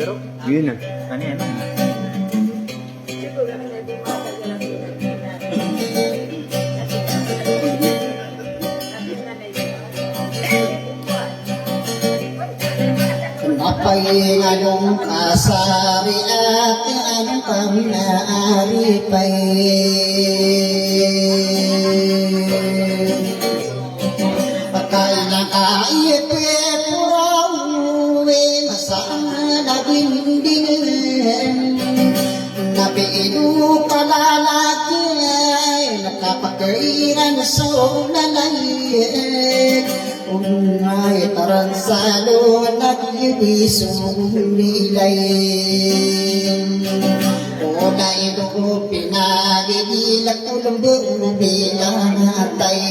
pero Yun na. ano yan? Napay-ngalong kasari at ang pamnaaripay. Pagkailang kaipit uwi masaan na dindingin. Napiinu ka lalaki ay nakapagkairan sa unalay. Ungay tarang salo nag-ibisong nilay. Una ilo pinagigilak ulong buong binatay.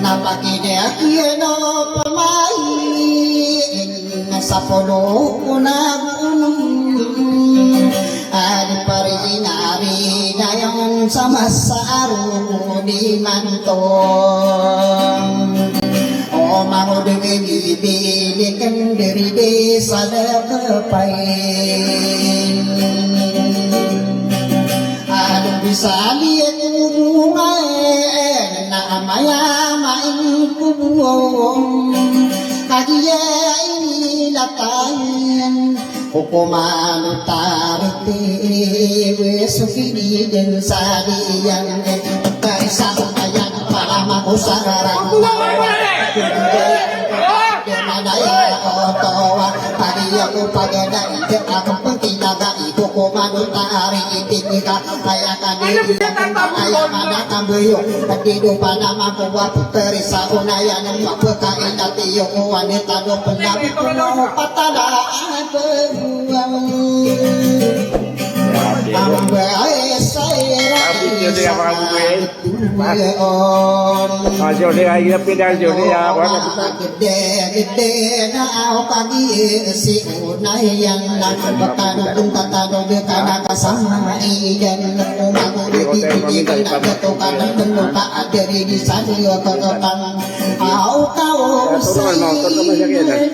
Napakinig yun o pamahin sa pulo ko nag-unong. Ano pa rin na yung sa masaro ni Mantong. O manguding ibibili kang diride sa nakapay. Anong bisali at umungay na maya-maing kubuong. Kaya inilatayan hukuman tariti weso kinigin sa diyang kaisa kayan para makusarang Manaya otowa Pariya ko pagana ite akong pagtinaga ito kumano tari itinika kaya kanili kaya manakambuyo pagdido pa naman ko waputeri sa unayan ng mapakain at iyo ko wanita do penabi ko patalaan peruang ang bahay sa Jodi ay pindah Jodi ya. Gede na ako pag-iisi unay yang nagpapatano tatano di ka nakasama iyan umagulit ka nagato ka ng lupa at diri di sa iyo katotang aw kao sa iyan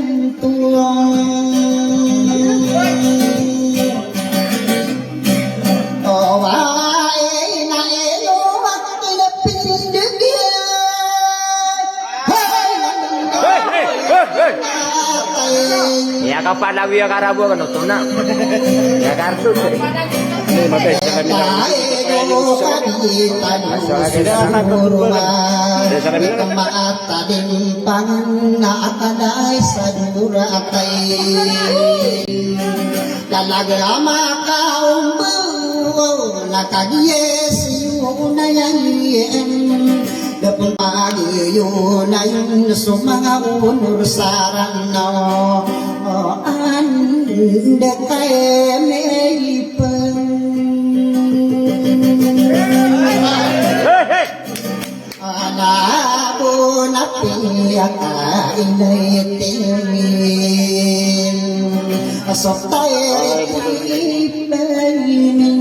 Ya kapan lawi ya karabu kan tuh na. Ya kartu. Ini mata sa kami. Maata din pang naakanay sa duratay. Talaga makaumbaw nakagiyes yung nayayin. Dapong pagi yun na yung sumanga unur sarang na anda kaya may Anabo na piyak inay tingin asok tayo ipainin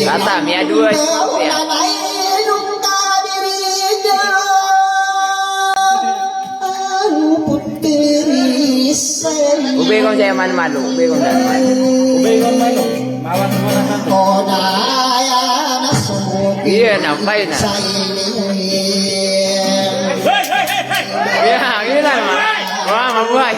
Tata, Mia dua ya. Ube kong saya malu, ube kong saya malu. Ubay ko malo. Bawat mo na santo. Iya, nampai na. Ya, gila mah. Wah, mabuhay.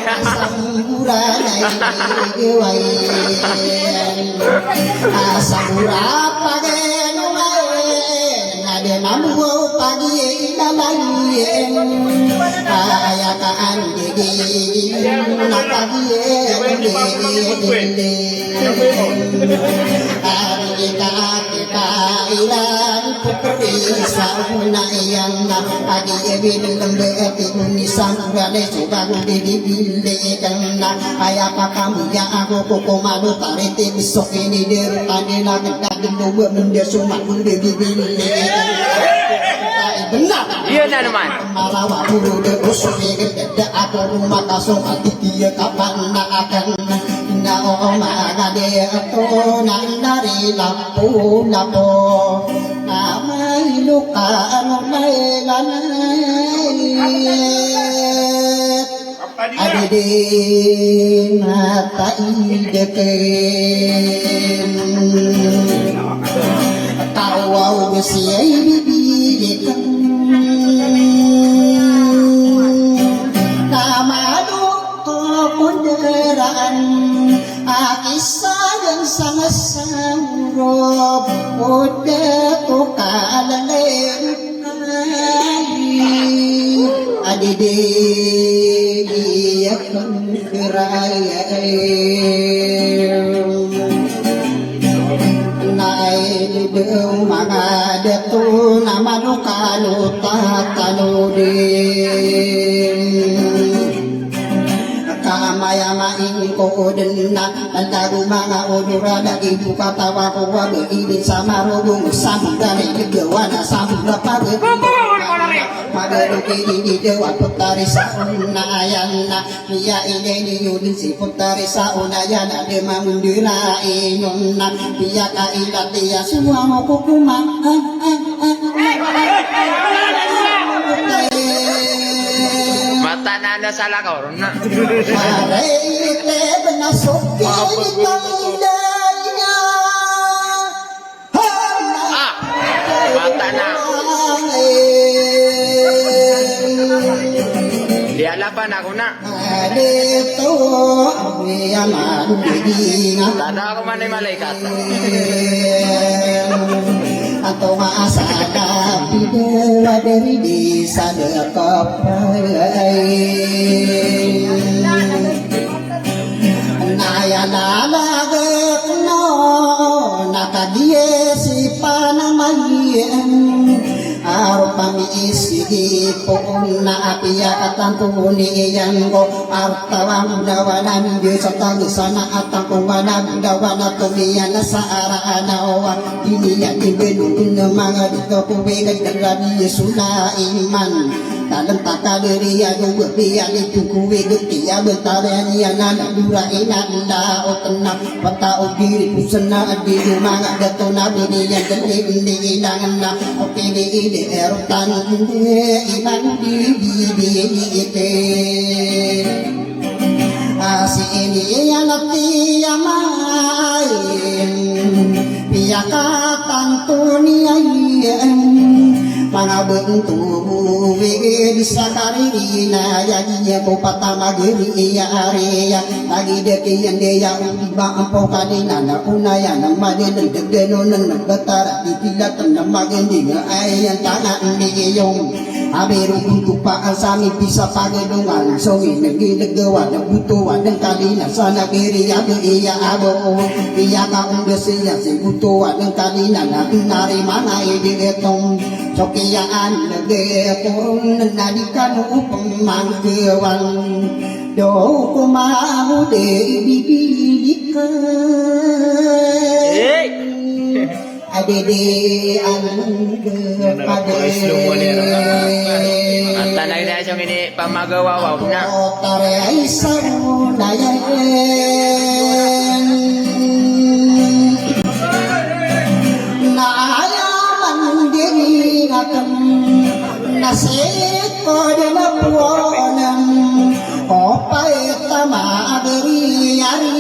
Iya na naman. Malawa puro de uso de ako rumah kasong ati dia kapan na akan na o magade atonan dari lampu-lampu namai luka namai lanet ada di mata ideken tawau besiai bibikan Ponderan kisah yang sangat sanggup udah tuh kalalem adide dia keraya naik di mana detu nama duka luta tanudin maya main ko denna antaru mga odura da ibu kata wa ko wa ini sama rogo samudane kewana samudra pare pada ruki di dewa putari sauna ayana ya ini ni yudin si putari sauna ayana de mamundira inonna ya ka ilati ya semua mo kukuma Mata nanda salah kau nak. Harite benasuk indahnya. Mata na. Dia lapan aku nak. Adito yaman bidingan. Tanda aku mana malaikat. Atau asada bidewa dari desa dekapai naya nalaget no nakadie si panamayan arupami isi pun na apia katantuni yang ko artawang dawanan di serta sana atang kuwanan dawana tumian sa araanawa ini yang dibelun mga dito kuwi nagdarani suna iman dalam takadiri yang berbiak itu kuwi getia bentaran yang dura inanda otna pata ogiri pusana di mga dato na bini yang dini nangna opini erotan iman di ite asi ini yang nati amain piyakatan tuniayan mga bentuk bisa karirina yaginya po patama giri iya area lagi dekian dia uliba ampo kanina na unaya na madin degdeno ng batara dipilatan na maganding ay ang tangan ni iyong abiru untuk pa sami bisa pagedungan so nagilagawa ng butuan ng kanina sa nagiri iya abo iya ka undesiya si butuan ng kanina na nari mga idiretong sokiyaan nagekong nadikan upang mangkewan do kumau de bibilikan adede angge Mata na ina siyang ini pamagawa wa na. Tare isang nayan nayaman diri akan nasib ko de mapuonan opay tama diri ari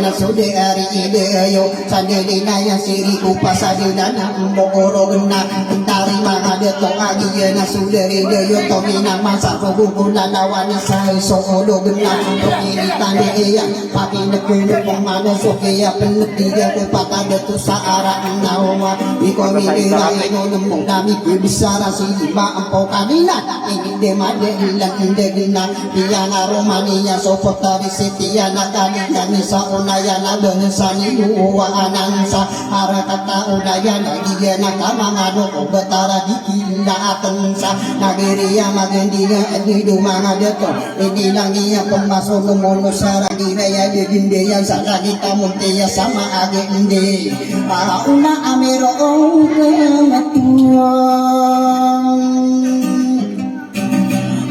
na sude ari ideyo sadeli na ya siri upa sadina na mokoro na dari mga deto agi na sude ideyo to mina masa paguguna lawan sa solo na ini tande iya pakinagkuno pamana so kaya penetiya ko patada to sa ara nawa iko minira ino nung nami bisara si iba ang po kanina ini de made ilang indegina iya na romania so potari sitiya na kanina ni sa unaya na doon sa niluwaanan sa harakata unaya na iya na kamangano o batara dikila atan sa nagiriya magandiga at nido mga deto hindi lang iya pumasok umuno sa ragina ya digindiya sa kagita muntiya sa maagi hindi una ameroong kamatuan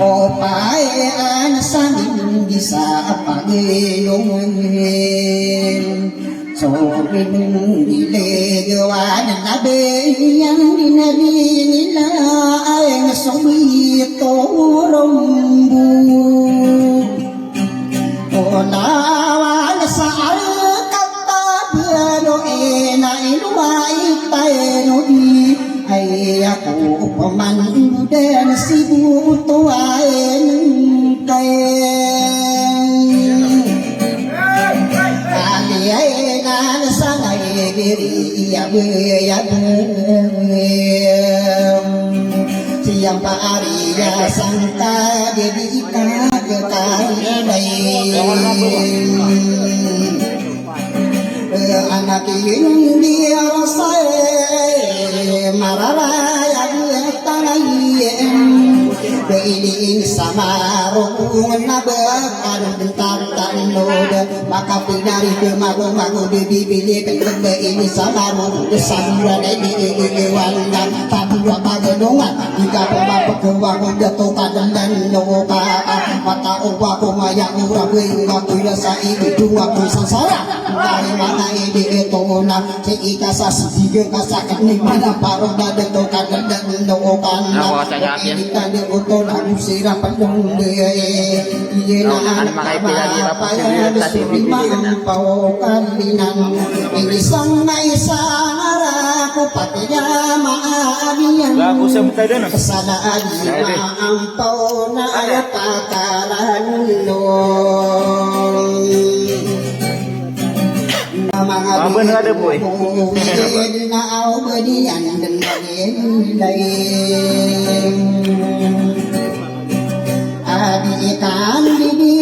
Opayaan saling bisa pagilungin Soring dilegawan nabi yang dinabinila ay nasumito rombu Olawan sa alkatabano inainuay tayo di ay ako pamandan si buto ay Aliyanan sa Siyang paariya sangka Gedi kagkainay Anak hindi say Mararayag tanayin Kailiin sa marungan na bakal Tagtanod Maka pinari mago bibili Kailiin sa marungan Sa mura na iniiwan Tabura paganungan Ika pumapagawa kong dato kadandan Noo ka Matauwa ko mayang urabay Makuya sa ibituwa ko sansara Dari mga ini ito na Si ika sa sisigil kasakit Ni mana parang dadato kadandan Noo ka na Ika ni uto na usira panungge Iye na papayan Surimang kalinan Inisang na isang arako Pati niya maabiyan Sana adi maampaw na ayapakaran nun Na mga bigyan na aubadian Dan bagay Adi ikan didi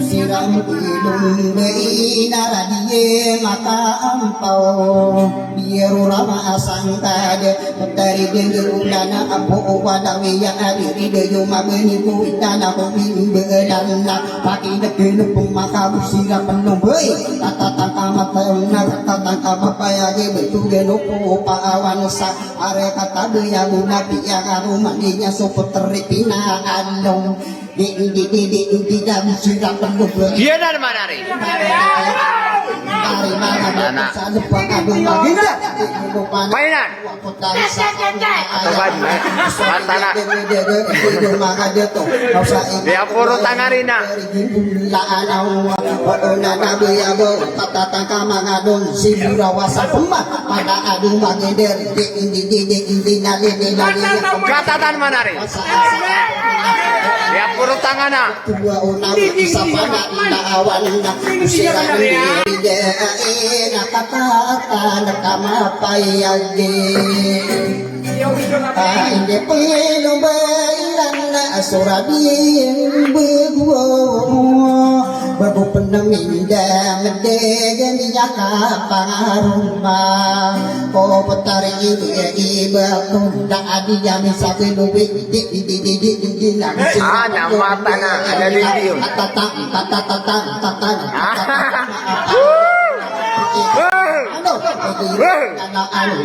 Siram ilung beinaradie maka ampau biru rama asangkad dari gengerulana apu wadawi yang adiri deyo mabeni kuitana kubim bedana paki dekenupung maka usira penuh bei tata tangka matena tata tangka papayage betu genupu paawan sa are kata deya guna piya karumandinya suputeri pina andong di dalam sudah penuh Dia dari mana nih? dari mana Mainan? Atau Mantana? Dia puro tangarina. Catatan mana nih? Dia puro tangana. Hindi pwedeng bailan na asurabing beguo Bago penaminda mendegan niya kapangarumba Ko petari iba kung naadi yamin sa kinuwi Di Nama tanah ada di dia.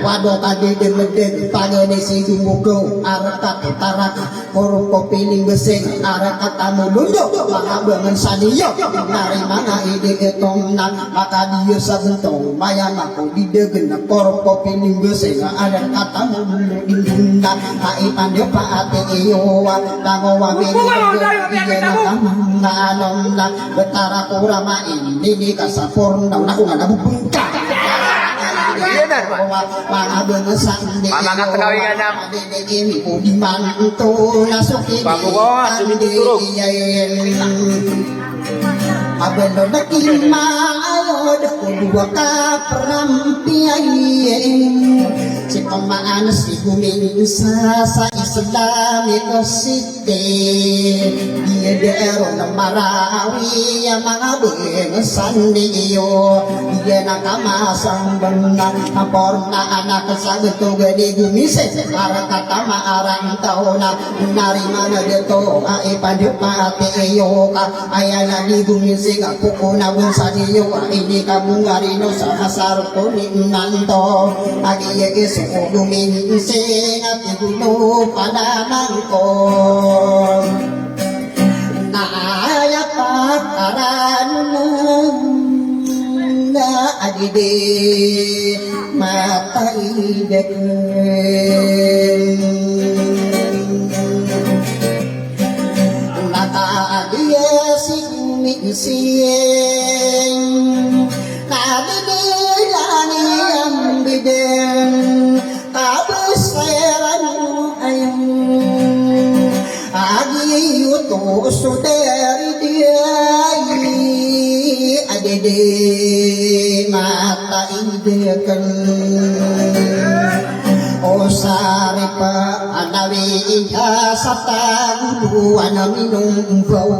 Wado tadi demeden pangene si jumugo arakat tarak korong kopiling besing arakat tamu lundo maka bangun saniyo mari mana ide etong nang maka dia sabentong mayan aku di degen korong kopiling besing ada katamu lundo induna hai pandyo paate eyowa tango wami dia nakam nanon na betara kurama ini kasapurna aku nggak bungka Iya dan mga bengesan Mga katagawin nga na. di manto nasukin Pagkukawa, sumitutulog. Abelo na kinmaayod Kudua ka perampiayin Si pamaan si guminsa sa Islamic City Dia dero na marawi Ang mga bengesan niyo Dia nakamasang banang Kapor na anak sa betuga di gumise Para katama arang tao na Narima na dito Ay padipati iyo ka Ayan na di gumise Ako na bunsa niyo Hindi ka bungarino sa kasarap ko ni Nanto Agi-agi Sudo minsing at igulo pada nangkong Naaya pakaran na adide mataidek Nakaadiya sing kadidilani ang biden kabuseran ayang agi yuto sudari diay adede mata idekan o sari pa anawi iha sa tangguan na minumbaw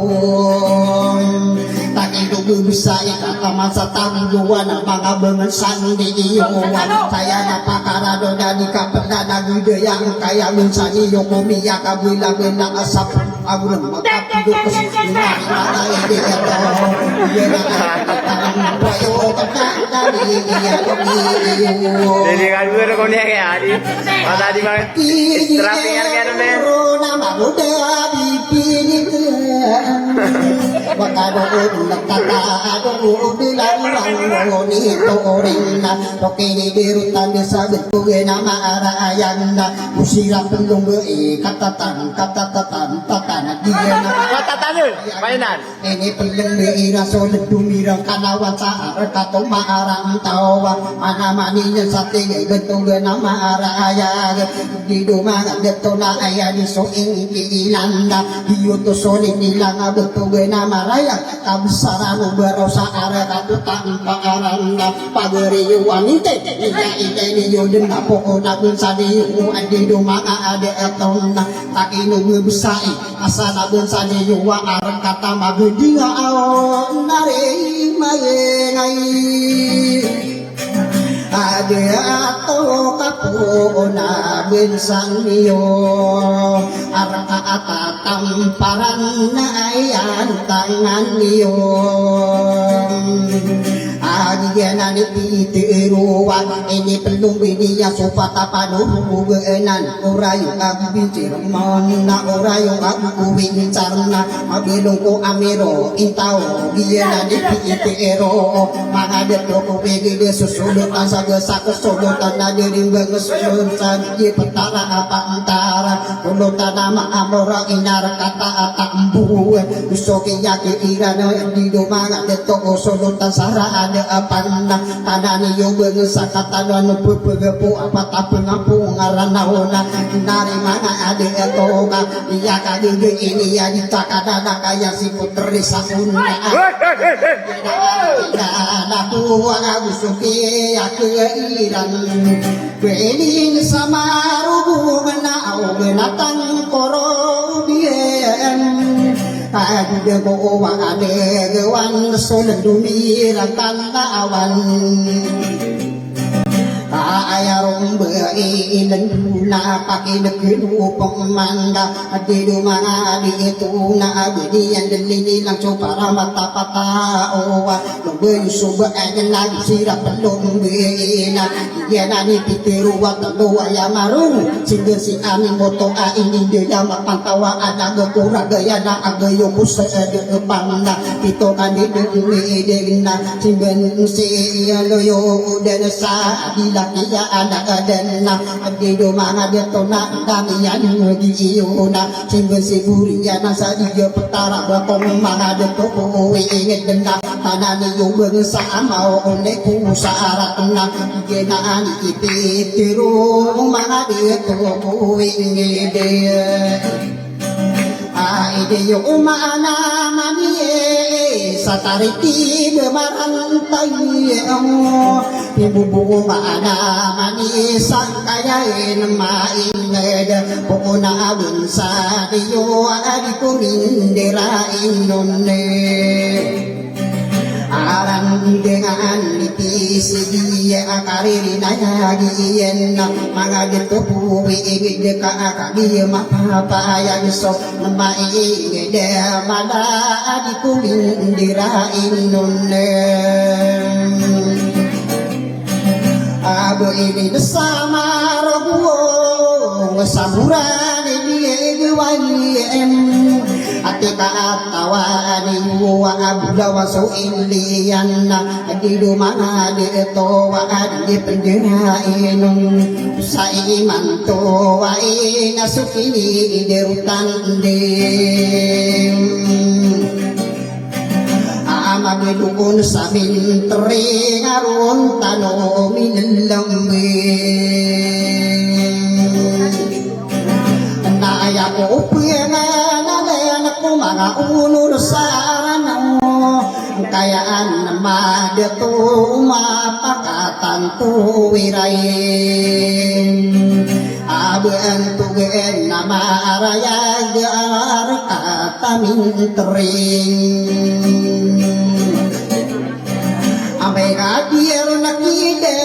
Takilugo bisa ikataman sa tangguan ng mga bangasan di iyong Kaya napakarado na di ka pananagudayang Kaya minsan iyong umiyak abulang ng asap Abulang magkapidukos Inari mga hindi ito Iyan ang atatang Payo kapnanari Iyan umiyo Jadi kan gue udah konek ya Adi. Mas Adi banget. Istirahatnya kan men. Nama muda bibinik Bakadong nagtatadong bilang nito rin na Tokini birutan sa bentuge na maarayan na Musirang pendunggo katatan Diyan na Katatan yun. Mainan. Ini pilang beira solid dumirang kanawan sa katong maarang tawa Manamaniyan sa tingay bentuge na maarayan Di dumangan dito na ayan so ilan na Iyuto solid nila nga bentuge na maraya Kabsarano baraw sa ara katutang paaranda Pagariwan ite Ite niyo din na po na dun sa niyo Adi dumanga ade etong na Takinugubsai Asa na dun sa niyo Arang kata magudi nga aon Nari mayengay Ade ato kapo na binsang niyo Arang kaatatamparan na ayan tangan niyo Agyan na ni Pitiruan Ini pelung biniya supata panuhuganan Orayong agbintirman na orayong agbuwincar na Mabilong ko amiro intaw Gyan na ni Pitiro Mga dito ko bigili susulutan sa gasa Kusulutan na diring bangusulunsan Di petara apantara Kulutan na maamora inarakata atambuwe Gusto kaya kiira na di dumangan dito Kusulutan sa raan apan na tanani yung sa katalan ng pupugapo apat apang ang pungaranaw na nari mga adi ito ka iya kagiging iniya dita kadana kaya si putri sa una nakuha nga gusto kaya kairan pwedeng sa marubungan na awinatang korobien Agde ko ade gawan solid dumirang tanawan Ayarong bailan na pakinagkinupang manda At di dumangadi ito na abdiyan Dalinilang so para matapatao Lumbayo subaan na nagsirap ang lumbina Yan na ni Pitiruwa talo ay amarong Sige si aming moto ay hindi na mapantawaan Nagkura gaya na agayo ko sa edepang na Ito ka ni dumiding na Sige si aloyo udan sa adila Iya anak adan na Agdido mga dito na Dami yan mag-iyo na Singgo siguri yan sa iyo Petara bakong mga dito Uwiingit na Tanani yung sa amaw Ulit ko sa arat na Ginaan ikipitiro Mga dito Uwiingit Ay di yung umaanaman sa tariti bemarantay Ibubuo maanaman isang kayain mainged Puunawin sa diyo adi kong indirain nun Arang dengan itisi akariri nayagiyen na mga dito puwi ibig ka akagi mapapayan so maingid mala di kulindirain nun Abo ini bersama puong saburan ini em ati katawan wa abda wa suilian di rumah di to wa di penjerain saiman to wa ina sukini derutan dem amabidukun samin teringarun tano minlambe na ya ko pena na ko mga unur sarana kayaan nama detu mapakatan tuwirain aben tugen nama raya gar kata mintering amai gadir nakide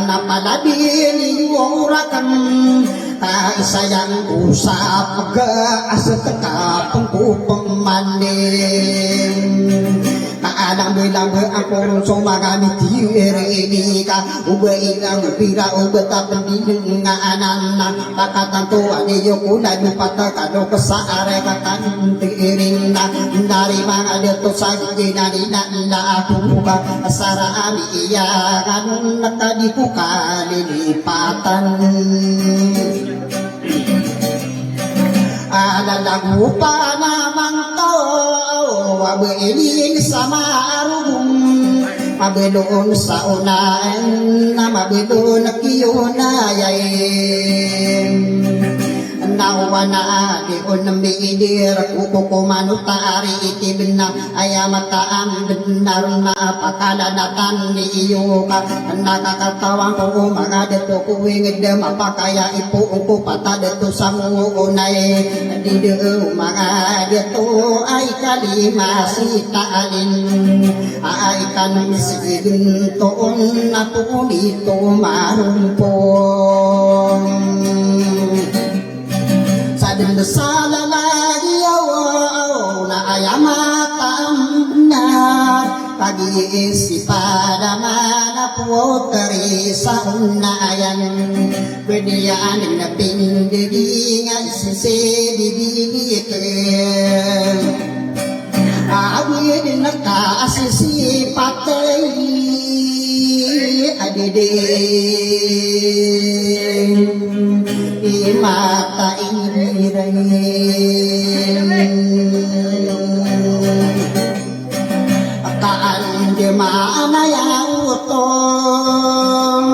napadadin wurakan tak sayang usap ke aseteka pengkupeng manding tak ada bilang aku cuma kami ini ka ube ilang pira ube tak pending anan pakatan tua ni yoku na dupata kado kesare kakan tiring dari mana dia tu sagi dari nanda aku buka asara ami iya kan tadi buka lipatan ada lagu panamang tau wabe ini sama arum mabelon sa unaen na mabelon kiyona yain nawana di unami idir kuku manutari itibna ayamata am benar na pakalanatan ni iyo ka nakakatawang ko mga deto kuwing dem apakaya ipu ko pata deto samu unay di mga deto ay kalimasi taalin ay kanmisigin toon na pulito marumpong sadin sala lagi na ayamatam na pag-iisip para manapotari sa unayan berdiyaan na pindiri nga isisibibigit awin na kaasisipatay adidin imata irayin akaan di mana yang utong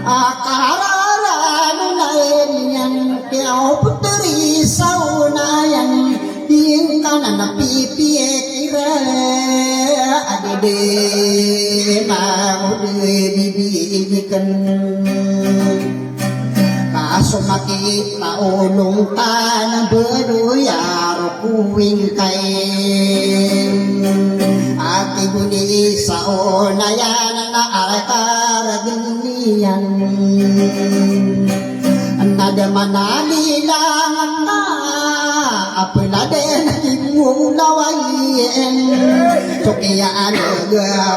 akararan lain yang kau puteri saunayan din kanan na pipikira adide mau dibibikan kaso makita ulong ka ng beruyar kuwing kain at ibuli sa unayan na arakaragin niyan nadamanali lang na apelade na ibulawayin so kaya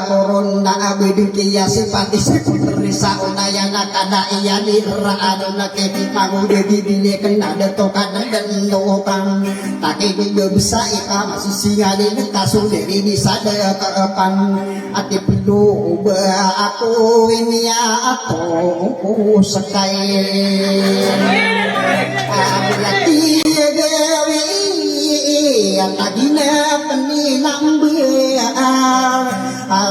koron na abidin kaya sipati siputri sa unayan na kada iyan iraan na kipipang udibili ka na dato ka na danokang takibig bisa ika masisingali ng kasuliri bisa dakapan at ipilo ba ako inya ako sakay abulati gawi tadi na panilang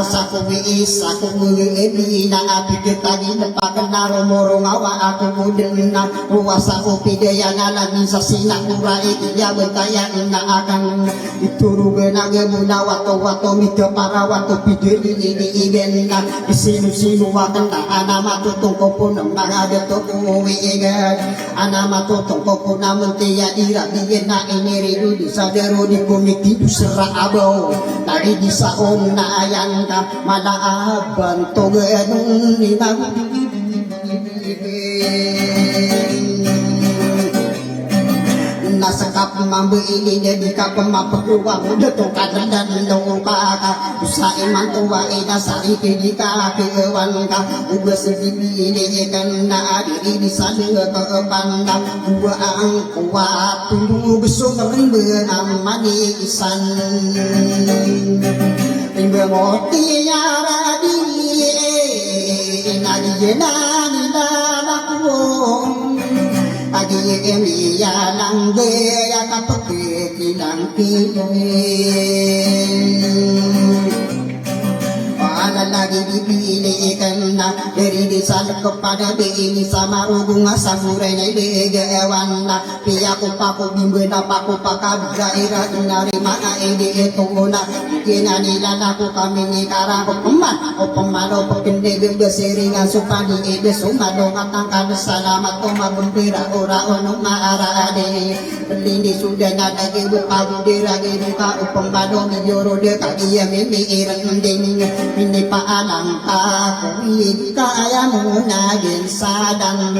sa kuwis ako ngayon na apigit tadi na pakanaro morong awa ako mudin na ruwas ako pidaya na laging sa sinakura ikiya bentayan na akang iturugan ang muna wato mito para wato pidili iniigan na isinu-sinu wakan na anamatutong ko po ng mga dato kuwiigan anamatutong ko po naman tiya irabigin na inirido di sa dero di kumitido sira abaw tadi di saon na ayan ka malaaban to ganun inang nasakap mambe ini jadi kapemapekuang detukan dan lokaka usai mantua ida sari kedika kewan ka uga segini ini kena diri bisa ke pandang gua ang kuat tunggu besok rimbe amani isan rimbe moti yaradi nadi jenani dalaku adi emi ya langge ya kapake kilang lagi dipilih karena dari desa kepada ini sama hubungan samurai degawan pihak upaku bimbena paku pakar daerah inari mana ide itu na kena nila aku kami ni karang pemado pekende beseringan supadi ide sumado ngatangkan selamat tomagun pira ora ono maarade pelindi sudah nada ibu padu diragi duka pemado mijoro de kagia mimi irending ini paalang aku kaya muna din sadang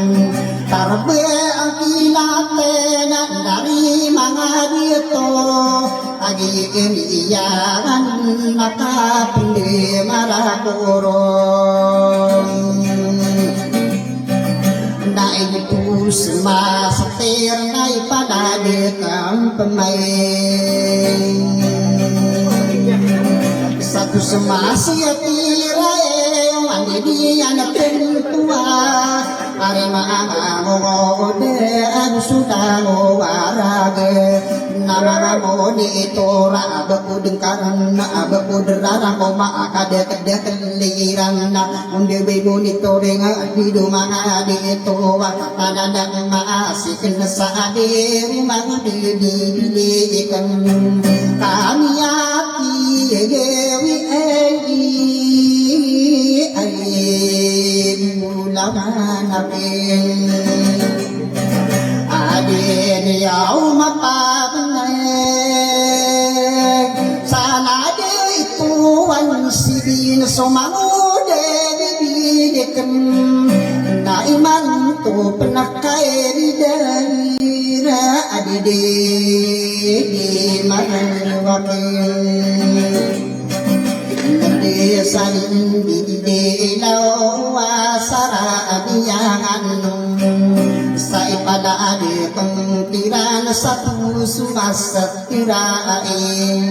tarbe ang kinatena dari mga dito agi iniyaran nakapili marakurong naitu sumasatir na ipadadikang pemain satu semasiyatira mandi anak tua arema ngode anu sudah warage nama moni tora abaku dengkaran abaku derarang koma akade kede keliran unde beboni torenga di rumah di tua tanda masih kena saade rumah di ikan kami api yewi mulaman apin adin yaw mapapanay sana de ituan sidin sumangude bibidikan naiman to penakay daira adide mahalwakin saling di lawa sara adiyangan sa ipada adi pengtiran satu sumas tirain